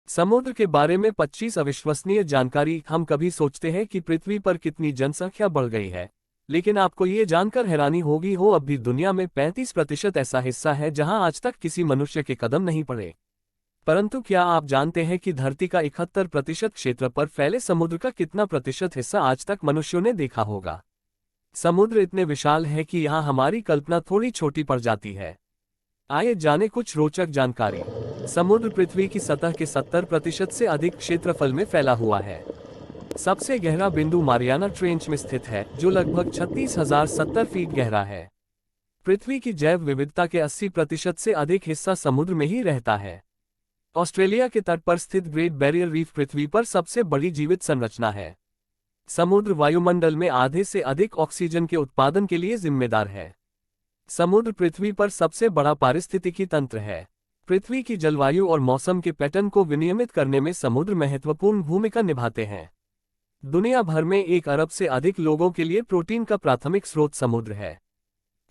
समुद्र के बारे में 25 अविश्वसनीय जानकारी। हम कभी सोचते हैं कि पृथ्वी पर कितनी जनसंख्या बढ़ गई है, लेकिन आपको ये जानकर हैरानी होगी हो अब भी दुनिया में 35% ऐसा हिस्सा है जहां आज तक किसी मनुष्य के कदम नहीं पड़े। परंतु क्या आप जानते हैं कि धरती का 71% क्षेत्र पर फैले समुद्र का कितना प्रतिशत हिस्सा आज तक मनुष्यों ने देखा होगा। समुद्र इतने विशाल है कि यहाँ हमारी कल्पना थोड़ी छोटी पड़ जाती है। आइए जाने कुछ रोचक जानकारी। समुद्र पृथ्वी की सतह के 70% से अधिक क्षेत्रफल में फैला हुआ है। सबसे गहरा बिंदु मारियाना ट्रेंच में स्थित है, जो लगभग 36,070 फीट गहरा है। पृथ्वी की जैव विविधता के 80% से अधिक हिस्सा समुद्र में ही रहता है। ऑस्ट्रेलिया के तट पर स्थित ग्रेट बैरियर रीफ पृथ्वी पर सबसे बड़ी जीवित संरचना है। समुद्र वायुमंडल में आधे से अधिक ऑक्सीजन के उत्पादन के लिए जिम्मेदार है। समुद्र पृथ्वी पर सबसे बड़ा पारिस्थितिकी तंत्र है। पृथ्वी की जलवायु और मौसम के पैटर्न को विनियमित करने में समुद्र महत्वपूर्ण भूमिका निभाते हैं। दुनिया भर में 1 अरब से अधिक लोगों के लिए प्रोटीन का प्राथमिक स्रोत समुद्र है।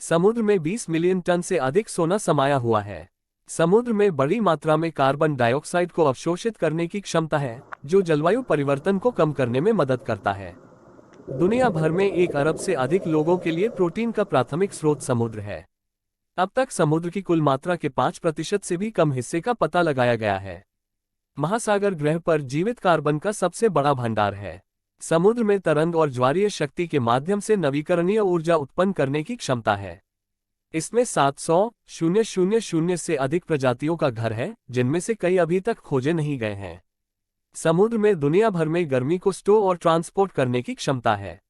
समुद्र में 20 मिलियन टन से अधिक सोना समाया हुआ है। समुद्र में बड़ी मात्रा में कार्बन डाइऑक्साइड को अवशोषित करने की क्षमता है, जो जलवायु परिवर्तन को कम करने में मदद करता है। दुनिया भर में 1 अरब से अधिक लोगों के लिए प्रोटीन का प्राथमिक स्रोत समुद्र है। अब तक समुद्र की कुल मात्रा के 5% से भी कम हिस्से का पता लगाया गया है। महासागर ग्रह पर जीवित कार्बन का सबसे बड़ा भंडार है। समुद्र में तरंग और ज्वारीय शक्ति के माध्यम से नवीकरणीय ऊर्जा उत्पन्न करने की क्षमता है। इसमें 700,000 से अधिक प्रजातियों का घर है, जिनमें से कई अभी तक खोजे नहीं गए हैं। समुद्र में दुनिया भर में गर्मी को स्टोर और ट्रांसपोर्ट करने की क्षमता है।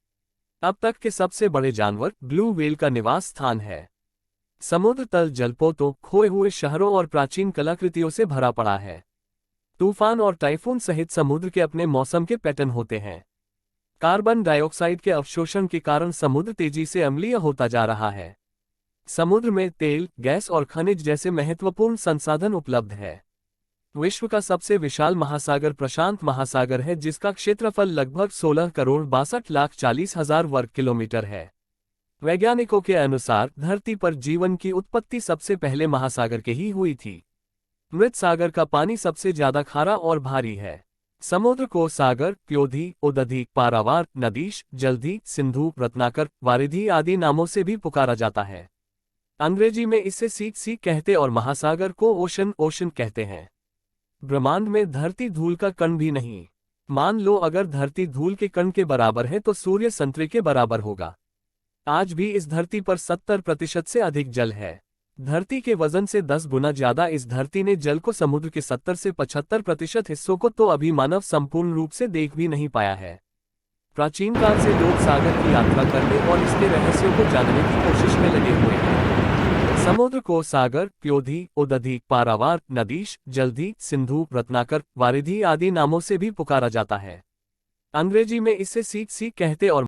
अब तक के सबसे बड़े जानवर ब्लू व्हेल का निवास स्थान है। समुद्र तल जलपोतों, खोए हुए शहरों और प्राचीन कलाकृतियों से भरा पड़ा है। तूफान और टाइफून सहित समुद्र के अपने मौसम के पैटर्न होते हैं। कार्बन डाइऑक्साइड के अवशोषण के कारण समुद्र तेजी से अम्लीय होता जा रहा है। समुद्र में तेल, गैस और खनिज जैसे महत्वपूर्ण संसाधन उपलब्ध है। विश्व का सबसे विशाल महासागर प्रशांत महासागर है, जिसका क्षेत्रफल लगभग 16,62,40,000 वर्ग किलोमीटर है। वैज्ञानिकों के अनुसार धरती पर जीवन की उत्पत्ति सबसे पहले महासागर के ही हुई थी। मृत सागर का पानी सबसे ज्यादा खारा और भारी है। समुद्र को सागर, प्योधि, उदधि, पारावार, नदीश, जलधि, सिंधु, रत्नाकर, वारिधि आदि नामों से भी पुकारा जाता है। अंग्रेजी में इसे सी कहते और महासागर को ओशन कहते हैं। ब्रह्मांड में धरती धूल का कण भी नहीं। मान लो अगर धरती धूल के कण के बराबर है तो सूर्य संतरे के बराबर होगा। आज भी इस धरती पर 70% से अधिक जल है। धरती के वजन से 10 गुना ज्यादा इस धरती ने जल को समुद्र के 70 से 75% हिस्सों को तो अभी मानव संपूर्ण रूप से देख भी नहीं पाया है। प्राचीन काल से लोग सागर की यात्रा करने और इसके रहस्यों को जानने की कोशिश में लगे हुए हैं। समुद्र को सागर, प्योधि, उदधि, पारावार, नदीश, जलधि, सिंधु, रत्नाकर, वारिधि आदि नामों से भी पुकारा जाता है। अंग्रेजी में इसे सी कहते और